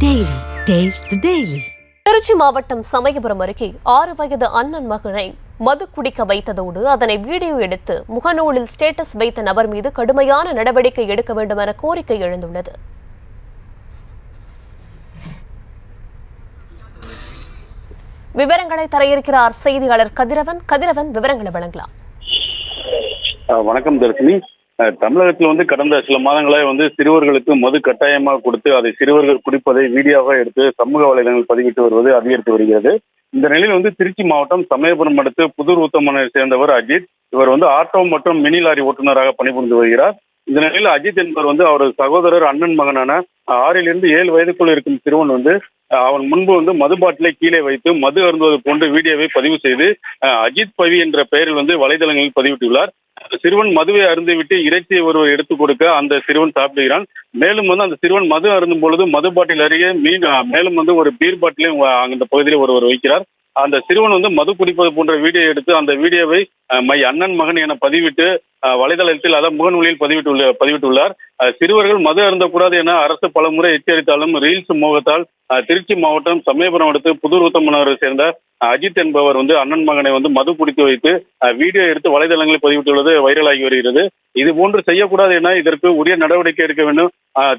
Daily. Taste the Daily. Trichy மாவட்டம் சமயபுரம் அருகே 6 வயது அண்ணன் மகனை மது குடிக்க வைத்ததோடு அதனை வீடியோ எடுத்து முகநூலில் ஸ்டேட்டஸ் வைத்த நபர் மீது கடுமையான நடவடிக்கை எடுக்க வேண்டும் என கோரிக்கை எழுந்துள்ளது. விவரங்களை தர இருக்கிறார் செய்தியாளர் கதிரவன். விவரங்களை வழங்கலாம். வணக்கம் தர்ஷினி. தமிழகத்தில் கடந்த சில மாதங்களாக சிறுவர்களுக்கு மது கட்டாயமாக கொடுத்து அதை சிறுவர்கள் குடிப்பதை வீடியோவாக எடுத்து சமூக வலைதளங்கள் பதிவிட்டு வருவது அதிகரித்து வருகிறது. இந்த நிலையில் திருச்சி மாவட்டம் சமயபுரம் அடுத்து புதூர் உத்தமனை சேர்ந்தவர் அஜித். இவர் ஆட்டோ மற்றும் மினி லாரி ஓட்டுநராக பணிபுரிந்து வருகிறார். இந்த நிலையில் அஜித் என்பவர் அவரது சகோதரர் அண்ணன் மகனான 6 7 வயதுக்குள் இருக்கும் சிறுவன் அவன் முன்பு மது பாட்டிலை கீழே வைத்து மது அருந்துவது போன்று வீடியோவை பதிவு செய்து அஜித் பவி என்ற பெயரில் வலைதளங்களில் பதிவிட்டுள்ளார். சிறுவன் மதுவை அருந்திவிட்டு இறைச்சியை ஒருவர் எடுத்துக் கொடுக்க அந்த சிறுவன் சாப்பிடுகிறான். மேலும் அந்த சிறுவன் மது அருந்தும் பொழுது மது பாட்டில் அருகே மேலும் ஒரு பீர் பாட்டிலையும் அந்த பகுதியில் ஒருவர் வைக்கிறார். அந்த சிறுவன் மது குடிப்பது போன்ற வீடியோ எடுத்து அந்த வீடியோவை மை அண்ணன் மகன் என பதிவிட்டு வலைதளத்தில் முகநூலில் பதிவிட்டுள்ளார். சிறுவர்கள் மது அருந்தக்கூடாது என அரசு பலமுறை எச்சரித்தாலும் ரீல்ஸ் மோகத்தால் திருச்சி மாவட்டம் சமயபுரம் அடுத்து புதூர் உத்தமனரை சேர்ந்த அஜித் என்பவர் அண்ணன் மகனை மது குடித்து வைத்து வீடியோ எடுத்து வலைதளங்களில் பதிவிட்டுள்ளது வைரலாகி வருகிறது. இது போன்று செய்யக்கூடாது என இதற்கு உரிய நடவடிக்கை எடுக்க வேண்டும்.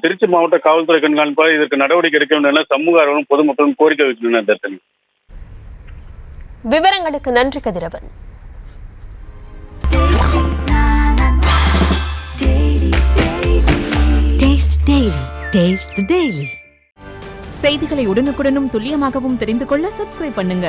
திருச்சி மாவட்ட காவல்துறை கண்காணிப்பாளர் இதற்கு நடவடிக்கை எடுக்க வேண்டும் என சமூக ஆர்வலரும் பொதுமக்களும் கோரிக்கை வைத்துள்ளனர். தர்ஷினி, விவரங்களுக்கு நன்றி கதிரவன். Taste the Daily. செய்திகளை உடனுக்குடனும் துல்லியமாகவும் தெரிந்து கொள்ள சப்ஸ்கிரைப் பண்ணுங்க.